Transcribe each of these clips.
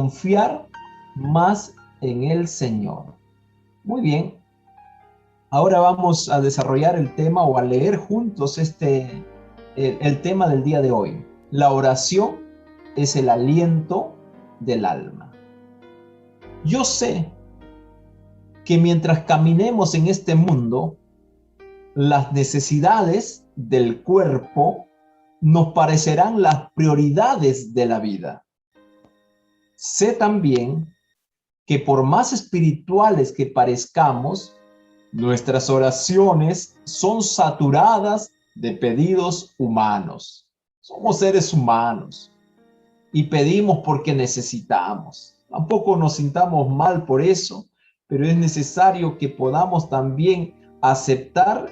confiar más en el Señor. Muy bien. Ahora vamos a desarrollar el tema o a leer juntos el tema del día de hoy. La oración es el aliento del alma. Yo sé que mientras caminemos en este mundo, las necesidades del cuerpo nos parecerán las prioridades de la vida. Sé también que por más espirituales que parezcamos, nuestras oraciones son saturadas de pedidos humanos. Somos seres humanos y pedimos porque necesitamos. Tampoco nos sintamos mal por eso, pero es necesario que podamos también aceptar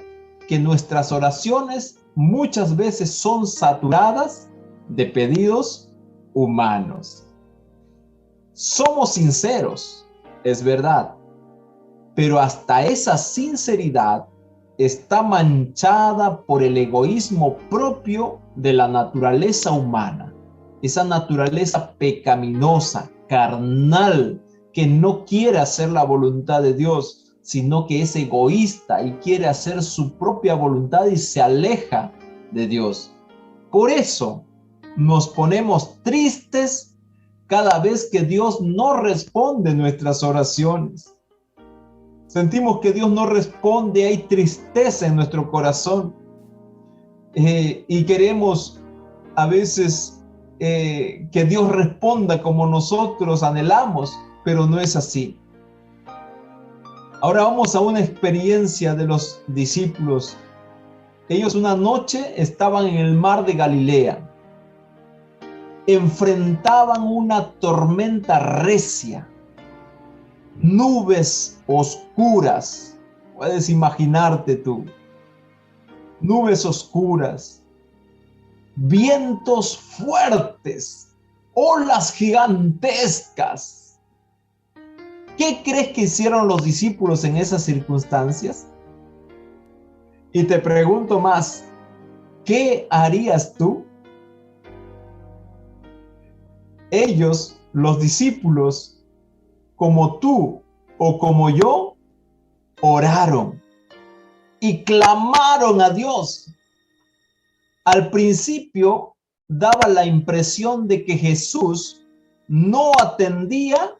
que nuestras oraciones muchas veces son saturadas de pedidos humanos. Somos sinceros, es verdad, pero hasta esa sinceridad está manchada por el egoísmo propio de la naturaleza humana, esa naturaleza pecaminosa, carnal, que no quiere hacer la voluntad de Dios, sino que es egoísta y quiere hacer su propia voluntad y se aleja de Dios. Por eso nos ponemos tristes cada vez que Dios no responde nuestras oraciones. Sentimos que Dios no responde, hay tristeza en nuestro corazón y queremos a veces que Dios responda como nosotros anhelamos, pero no es así. Ahora vamos a una experiencia de los discípulos. Ellos una noche estaban en el mar de Galilea. Enfrentaban una tormenta recia. Nubes oscuras, puedes imaginarte tú, nubes oscuras, vientos fuertes, olas gigantescas. ¿Qué crees que hicieron los discípulos en esas circunstancias? Y te pregunto más, ¿qué harías tú? Ellos, los discípulos, como tú o como yo, oraron y clamaron a Dios. Al principio daba la impresión de que Jesús no atendía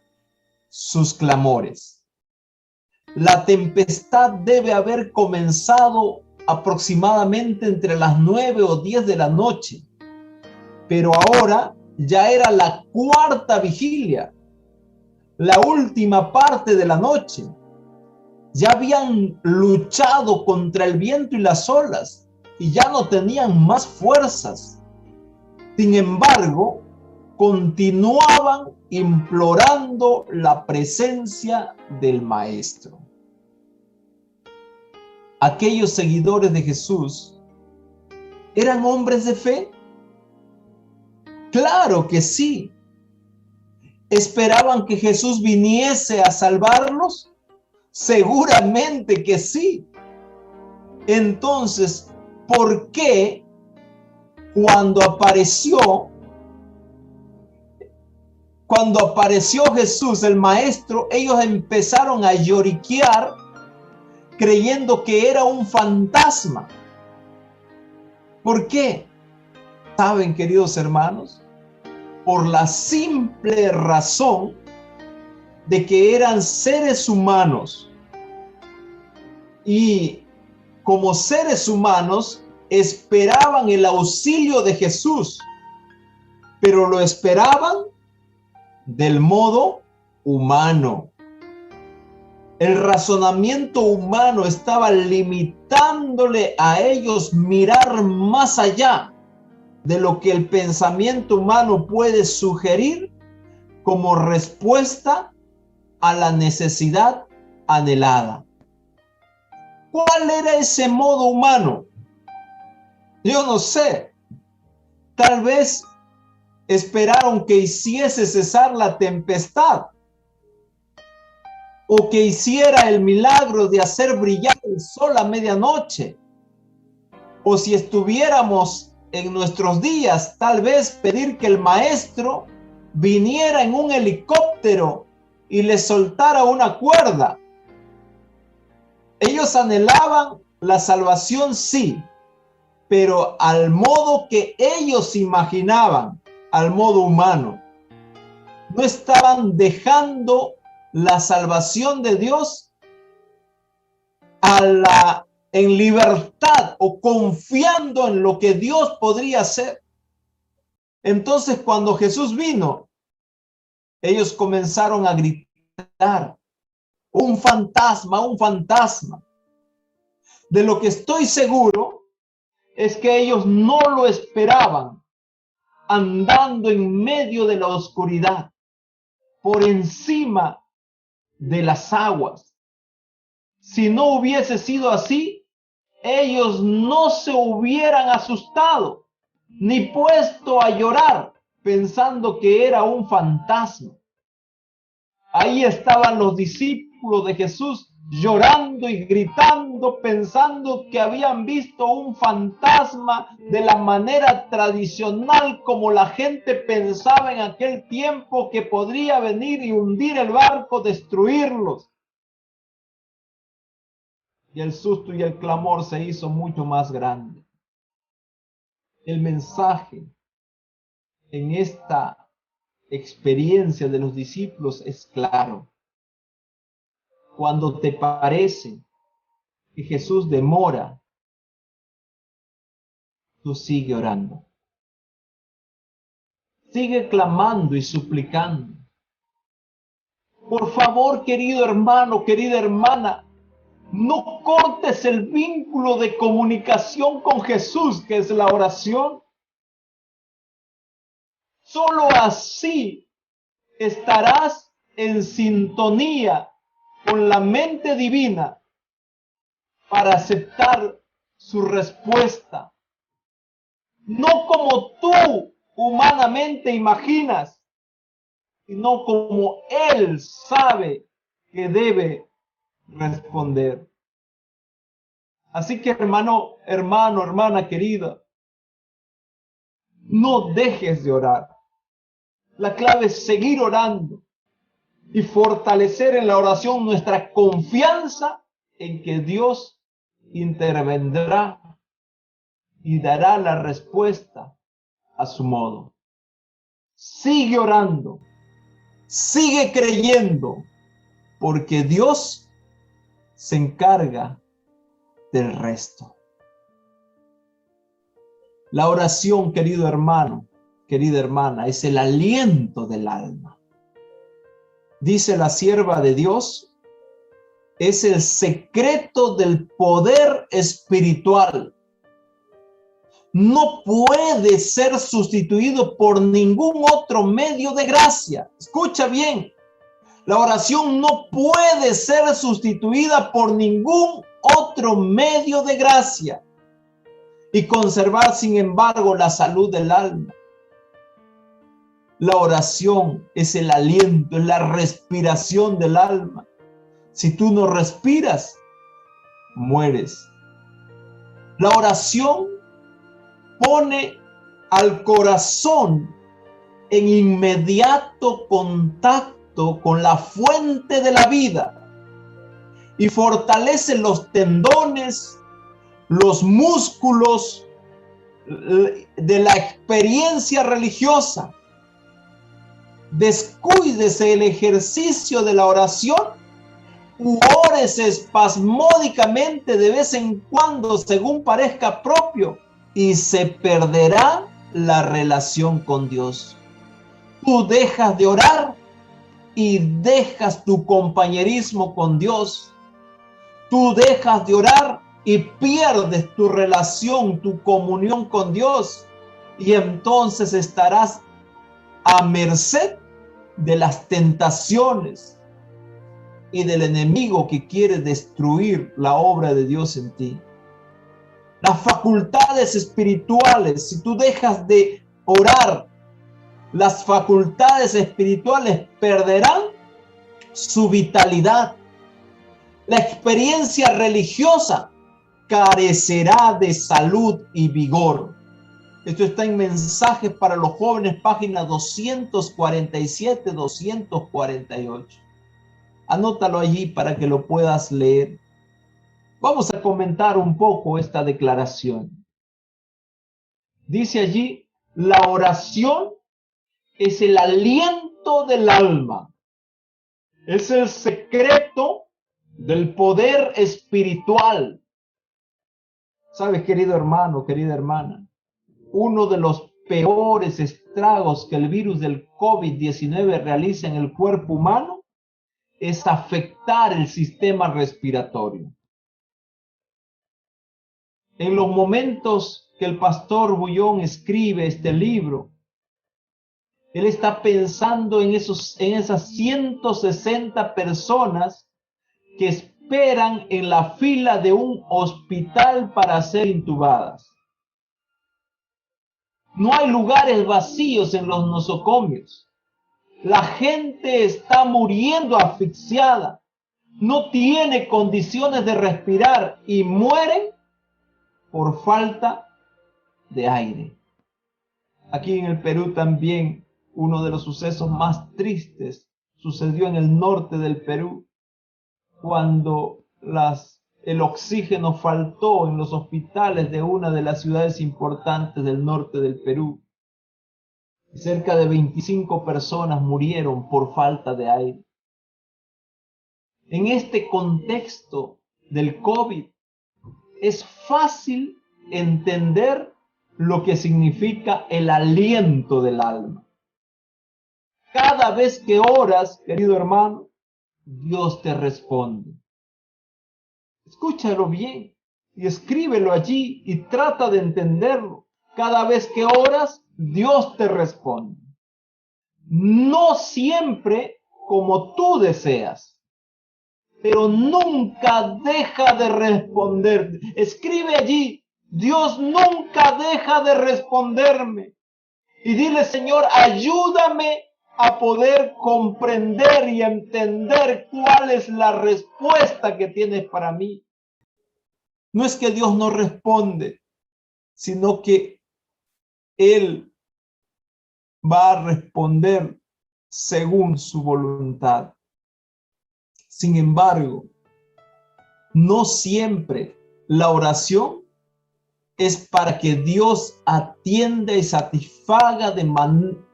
sus clamores. La tempestad debe haber comenzado aproximadamente entre las 9 o 10 de la noche, pero ahora ya era la cuarta vigilia. La última parte de la noche. Ya habían luchado contra el viento y las olas y ya no tenían más fuerzas. Sin embargo, continuaban implorando la presencia del Maestro. Aquellos seguidores de Jesús eran hombres de fe. Claro que sí. ¿Esperaban que Jesús viniese a salvarlos? Seguramente que sí. Entonces, ¿por qué cuando apareció Jesús, el Maestro, ellos empezaron a lloriquear creyendo que era un fantasma? ¿Por qué? ¿Saben, queridos hermanos? Por la simple razón de que eran seres humanos y como seres humanos esperaban el auxilio de Jesús, pero lo esperaban del modo humano. El razonamiento humano estaba limitándole a ellos mirar más allá de lo que el pensamiento humano puede sugerir como respuesta a la necesidad anhelada. ¿Cuál era ese modo humano? Yo no sé. Tal vez esperaron que hiciese cesar la tempestad o que hiciera el milagro de hacer brillar el sol a medianoche. O si estuviéramos en nuestros días, tal vez pedir que el Maestro viniera en un helicóptero y les soltara una cuerda. Ellos anhelaban la salvación, sí, pero al modo que ellos imaginaban, al modo humano. No estaban dejando la salvación de Dios en libertad o confiando en lo que Dios podría hacer. Entonces, cuando Jesús vino, ellos comenzaron a gritar: un fantasma, un fantasma. De lo que estoy seguro es que ellos no lo esperaban, andando en medio de la oscuridad, por encima de las aguas. Si no hubiese sido así, ellos no se hubieran asustado, ni puesto a llorar, pensando que era un fantasma. Ahí estaban los discípulos de Jesús llorando y gritando, pensando que habían visto un fantasma de la manera tradicional, como la gente pensaba en aquel tiempo, que podría venir y hundir el barco, destruirlos. Y el susto y el clamor se hizo mucho más grande. El mensaje en esta experiencia de los discípulos es claro. Cuando te parece que Jesús demora, tú sigue orando. Sigue clamando y suplicando. Por favor, querido hermano, querida hermana, no cortes el vínculo de comunicación con Jesús, que es la oración. Solo así estarás en sintonía con la mente divina para aceptar su respuesta. No como tú humanamente imaginas, sino como Él sabe que debe responder. Así que hermano, hermana querida, no dejes de orar. La clave es seguir orando y fortalecer en la oración nuestra confianza en que Dios intervendrá y dará la respuesta a su modo. Sigue orando, sigue creyendo, porque Dios se encarga del resto. La oración, querido hermano, querida hermana, es el aliento del alma. Dice la sierva de Dios, es el secreto del poder espiritual. No puede ser sustituido por ningún otro medio de gracia. Escucha bien, la oración no puede ser sustituida por ningún otro medio de gracia y conservar, sin embargo, la salud del alma. La oración es el aliento, es la respiración del alma. Si tú no respiras, mueres. La oración pone al corazón en inmediato contacto con la fuente de la vida y fortalece los tendones, los músculos de la experiencia religiosa. Descuídese el ejercicio de la oración u órese espasmódicamente de vez en cuando según parezca propio y se perderá la relación con Dios. Tú dejas de orar y dejas tu compañerismo con Dios. Tú dejas de orar y pierdes tu relación, tu comunión con Dios. Y entonces estarás a merced de las tentaciones y del enemigo que quiere destruir la obra de Dios en ti. Las facultades espirituales, si tú dejas de orar, las facultades espirituales perderán su vitalidad. La experiencia religiosa carecerá de salud y vigor. Esto está en Mensajes para los Jóvenes, página 247, 248. Anótalo allí para que lo puedas leer. Vamos a comentar un poco esta declaración. Dice allí, la oración es el aliento del alma. Es el secreto del poder espiritual. ¿Sabes, querido hermano, querida hermana? Uno de los peores estragos que el virus del COVID-19 realiza en el cuerpo humano es afectar el sistema respiratorio. En los momentos que el pastor Bullón escribe este libro, él está pensando en esas 160 personas que esperan en la fila de un hospital para ser intubadas. No hay lugares vacíos en los nosocomios. La gente está muriendo asfixiada. No tiene condiciones de respirar y muere por falta de aire. Aquí en el Perú también uno de los sucesos más tristes sucedió en el norte del Perú, cuando el oxígeno faltó en los hospitales de una de las ciudades importantes del norte del Perú. Cerca de 25 personas murieron por falta de aire. En este contexto del COVID, es fácil entender lo que significa el aliento del alma. Cada vez que oras, querido hermano, Dios te responde. Escúchalo bien y escríbelo allí y trata de entenderlo. Cada vez que oras, Dios te responde. No siempre como tú deseas, pero nunca deja de responder. Escribe allí, Dios nunca deja de responderme. Y dile, Señor, ayúdame a poder comprender y entender cuál es la respuesta que tienes para mí. No es que Dios no responde, sino que Él va a responder según su voluntad. Sin embargo, no siempre la oración es para que Dios atienda y satisfaga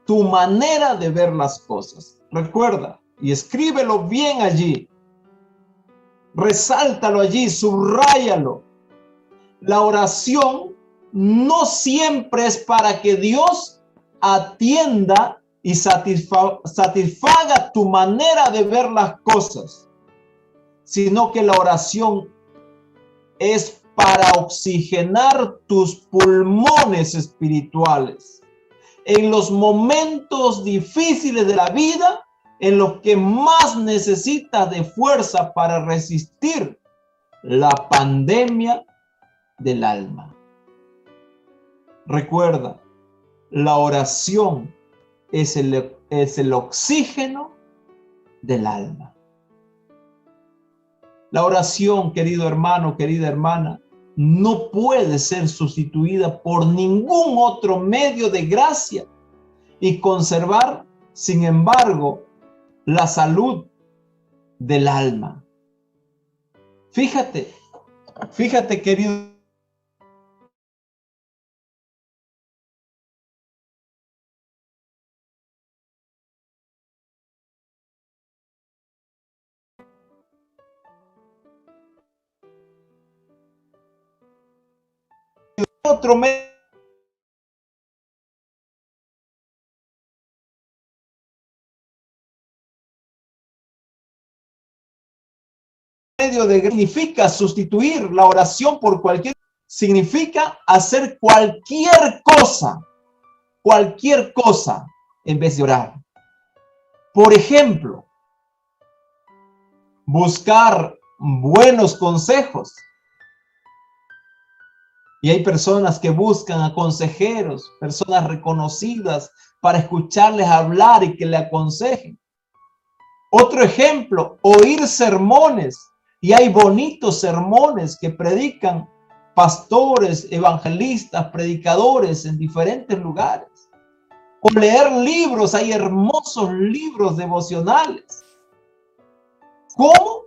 tu manera de ver las cosas. Recuerda y escríbelo bien allí. Resáltalo allí, subráyalo. La oración no siempre es para que Dios atienda y satisfaga tu manera de ver las cosas, sino que la oración es para oxigenar tus pulmones espirituales en los momentos difíciles de la vida, en los que más necesitas de fuerza para resistir la pandemia del alma. Recuerda, la oración es el oxígeno del alma. La oración, querido hermano, querida hermana, no puede ser sustituida por ningún otro medio de gracia y conservar, sin embargo, la salud del alma. Fíjate, querido otro medio de significa sustituir la oración por significa hacer cualquier cosa en vez de orar. Por ejemplo, buscar buenos consejos. Y hay personas que buscan a consejeros, personas reconocidas, para escucharles hablar y que le aconsejen. Otro ejemplo, oír sermones. Y hay bonitos sermones que predican pastores, evangelistas, predicadores en diferentes lugares. O leer libros, hay hermosos libros devocionales. ¿Cómo?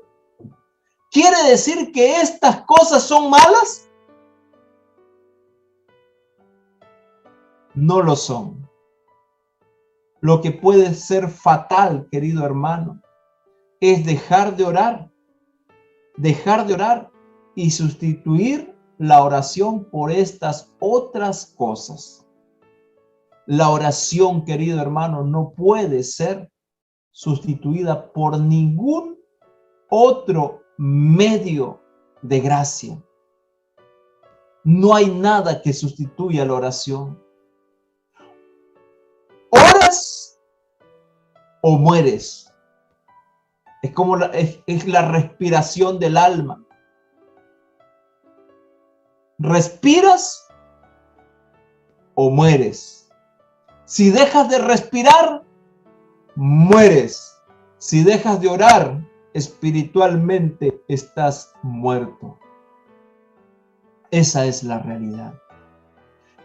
¿Quiere decir que estas cosas son malas? No lo son. Lo que puede ser fatal, querido hermano, es dejar de orar y sustituir la oración por estas otras cosas. La oración, querido hermano, no puede ser sustituida por ningún otro medio de gracia. No hay nada que sustituya la oración. ¿Oras o mueres? Es como es la respiración del alma. ¿Respiras o mueres? Si dejas de respirar, mueres. Si dejas de orar, espiritualmente estás muerto. Esa es la realidad.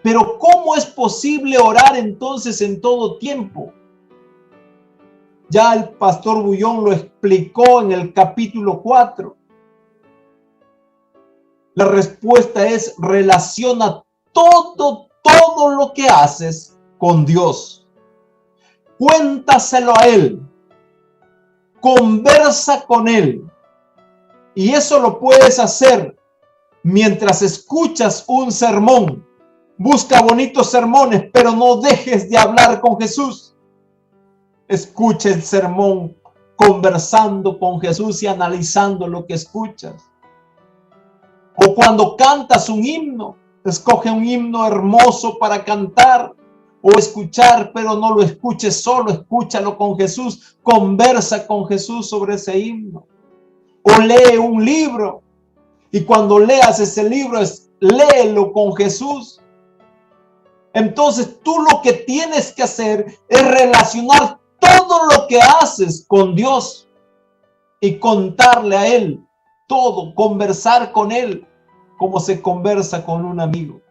Pero ¿cómo es posible orar entonces en todo tiempo? Ya el pastor Bullón lo explicó en el capítulo 4. La respuesta es: relaciona todo lo que haces con Dios. Cuéntaselo a Él. Conversa con Él. Y eso lo puedes hacer mientras escuchas un sermón. Busca bonitos sermones, pero no dejes de hablar con Jesús. Escucha el sermón conversando con Jesús y analizando lo que escuchas. O cuando cantas un himno, escoge un himno hermoso para cantar o escuchar, pero no lo escuches solo, escúchalo con Jesús, conversa con Jesús sobre ese himno. O lee un libro y cuando leas ese libro, léelo con Jesús. Entonces tú lo que tienes que hacer es relacionar todo lo que haces con Dios y contarle a Él todo, conversar con Él como se conversa con un amigo.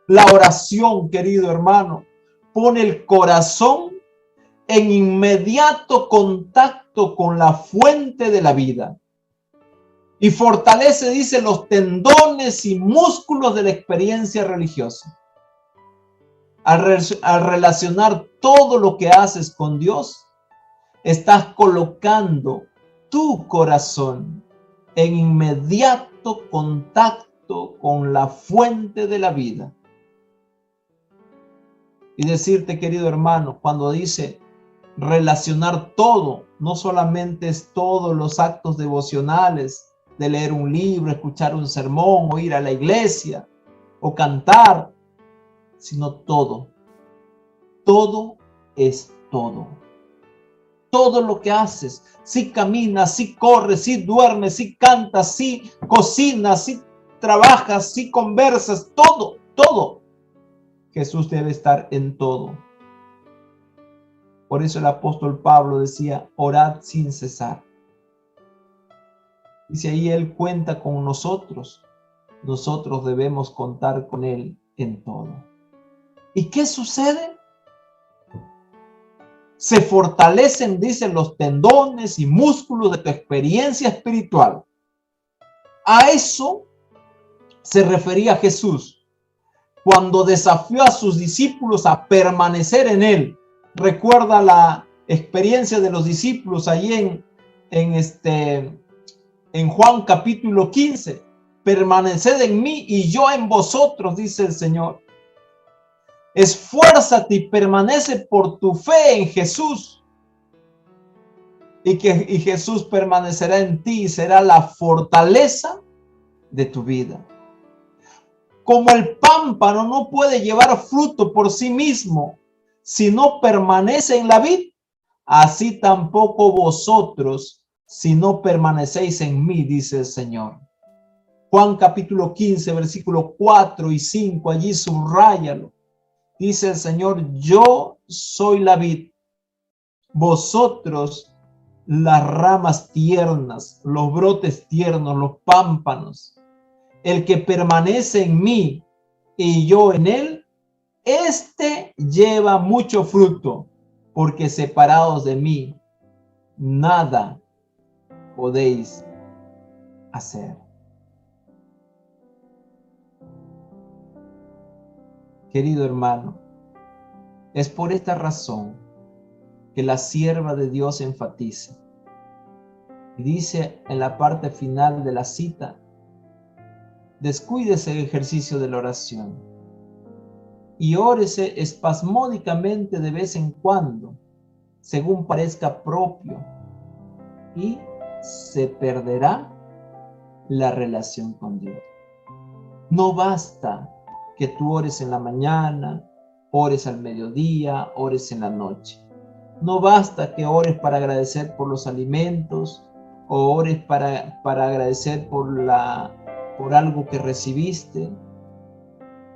La oración, querido hermano, pone el corazón en inmediato contacto con la fuente de la vida y fortalece, dice, los tendones y músculos de la experiencia religiosa. Al relacionar todo lo que haces con Dios, estás colocando tu corazón en inmediato contacto con la fuente de la vida. Y decirte, querido hermano, cuando dice relacionar todo, no solamente es todos los actos devocionales de leer un libro, escuchar un sermón o ir a la iglesia o cantar, sino todo. Todo es todo. Todo lo que haces, si caminas, si corres, si duermes, si cantas, si cocinas, si trabajas, si conversas, todo. Jesús debe estar en todo. Por eso el apóstol Pablo decía: orad sin cesar. Y si ahí Él cuenta con nosotros, nosotros debemos contar con Él en todo. ¿Y qué sucede? Se fortalecen, dicen, los tendones y músculos de tu experiencia espiritual. A eso se refería Jesús cuando desafió a sus discípulos a permanecer en Él. Recuerda la experiencia de los discípulos allí en Juan capítulo 15. Permaneced en mí y yo en vosotros, dice el Señor. Esfuérzate y permanece por tu fe en Jesús. Y Jesús permanecerá en ti y será la fortaleza de tu vida. Como el pámpano no puede llevar fruto por sí mismo si no permanece en la vid, así tampoco vosotros si no permanecéis en mí, dice el Señor. Juan capítulo 15, versículo 4 y 5, allí subráyalo. Dice el Señor: yo soy la vid, vosotros las ramas tiernas, los brotes tiernos, los pámpanos. El que permanece en mí y yo en él, este lleva mucho fruto, porque separados de mí, nada podéis hacer. Querido hermano, es por esta razón que la sierva de Dios enfatiza y dice en la parte final de la cita: descuídese el ejercicio de la oración y órese espasmódicamente de vez en cuando, según parezca propio, y se perderá la relación con Dios. No basta que tú ores en la mañana, ores al mediodía, ores en la noche. No basta que ores para agradecer por los alimentos o ores para agradecer por algo que recibiste.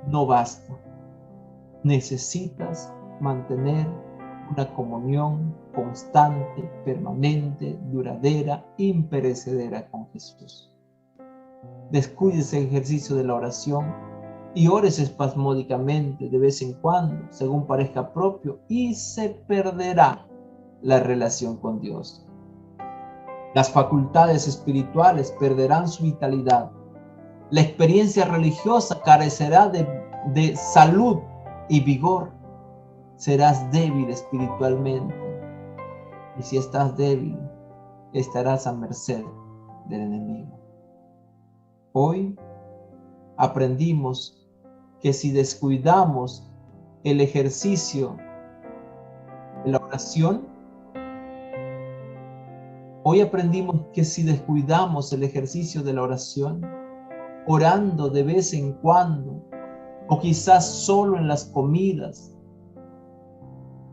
No basta. Necesitas mantener una comunión constante, permanente, duradera, imperecedera con Jesús. Descuides el ejercicio de la oración y ores espasmódicamente de vez en cuando, según parezca propio, y se perderá la relación con Dios. Las facultades espirituales perderán su vitalidad. La experiencia religiosa carecerá de salud y vigor. Serás débil espiritualmente. Y si estás débil, estarás a merced del enemigo. Hoy aprendimos que si descuidamos el ejercicio de la oración, hoy aprendimos que si descuidamos el ejercicio de la oración, orando de vez en cuando, o quizás solo en las comidas,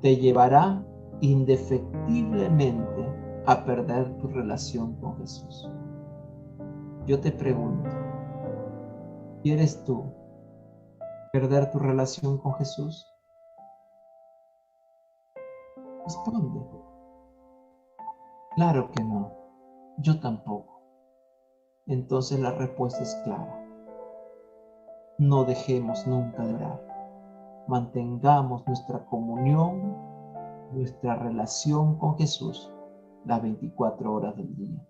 te llevará indefectiblemente a perder tu relación con Jesús. Yo te pregunto, ¿quieres tú perder tu relación con Jesús? Responde. Claro que no, yo tampoco. Entonces la respuesta es clara. No dejemos nunca de orar. Mantengamos nuestra comunión, nuestra relación con Jesús las 24 horas del día.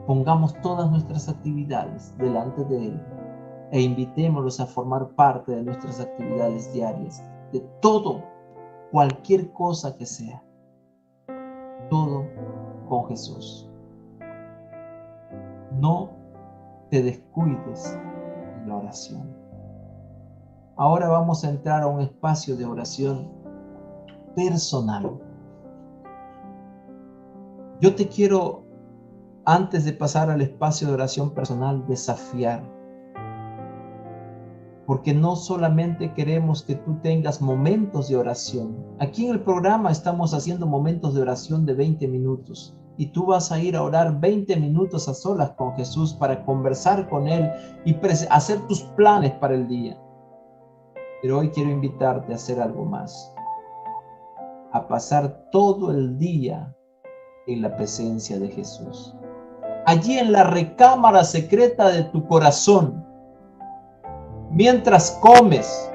Pongamos todas nuestras actividades delante de Él e invitémoslos a formar parte de nuestras actividades diarias, de todo, cualquier cosa que sea. Todo con Jesús. No te descuides en la oración. Ahora vamos a entrar a un espacio de oración personal. Yo te quiero, antes de pasar al espacio de oración personal, desafiar. Porque no solamente queremos que tú tengas momentos de oración. Aquí en el programa estamos haciendo momentos de oración de 20 minutos. Y tú vas a ir a orar 20 minutos a solas con Jesús para conversar con Él y hacer tus planes para el día. Pero hoy quiero invitarte a hacer algo más. A pasar todo el día en la presencia de Jesús. Allí en la recámara secreta de tu corazón. Mientras comes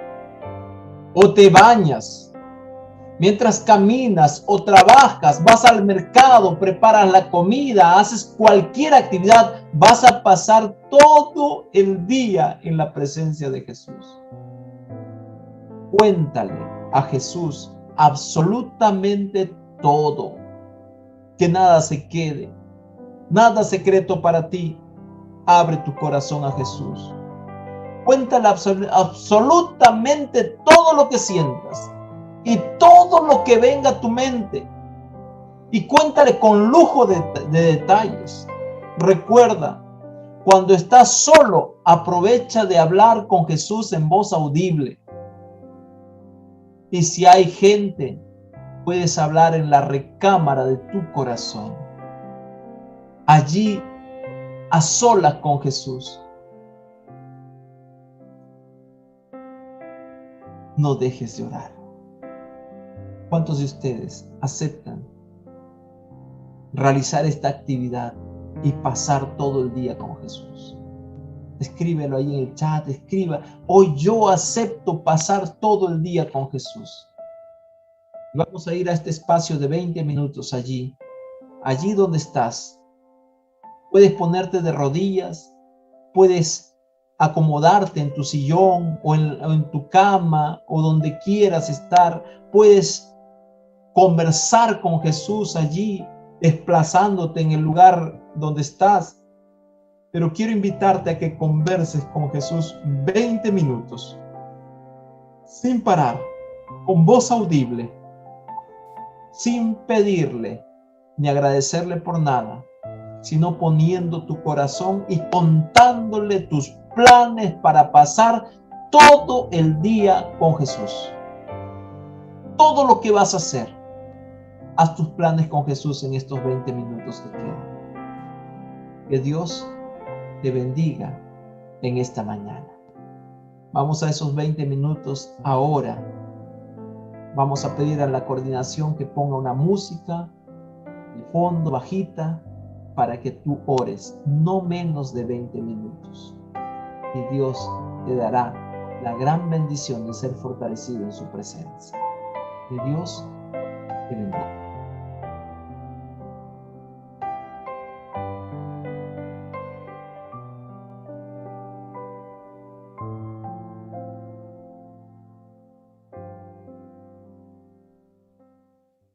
o te bañas, mientras caminas o trabajas, vas al mercado, preparas la comida, haces cualquier actividad, vas a pasar todo el día en la presencia de Jesús. Cuéntale a Jesús absolutamente todo, que nada se quede, nada secreto para ti. Abre tu corazón a Jesús. Cuéntale absolutamente todo lo que sientas y todo lo que venga a tu mente. Y cuéntale con lujo de detalles. Recuerda, cuando estás solo, aprovecha de hablar con Jesús en voz audible. Y si hay gente, puedes hablar en la recámara de tu corazón. Allí, a solas con Jesús. No dejes de orar. ¿Cuántos de ustedes aceptan realizar esta actividad y pasar todo el día con Jesús? Escríbelo ahí en el chat, escriba: hoy yo acepto pasar todo el día con Jesús. Y vamos a ir a este espacio de 20 minutos allí donde estás. Puedes ponerte de rodillas, puedes acomodarte en tu sillón o en tu cama o donde quieras estar. Puedes conversar con Jesús allí, desplazándote en el lugar donde estás. Pero quiero invitarte a que converses con Jesús 20 minutos, sin parar, con voz audible, sin pedirle ni agradecerle por nada, sino poniendo tu corazón y contándole tus planes para pasar todo el día con Jesús. Todo lo que vas a hacer, haz tus planes con Jesús en estos 20 minutos que quedan. Que Dios te bendiga en esta mañana. Vamos a esos 20 minutos ahora. Vamos a pedir a la coordinación que ponga una música de fondo bajita para que tú ores no menos de 20 minutos. Y Dios te dará la gran bendición de ser fortalecido en su presencia. Que Dios te bendiga.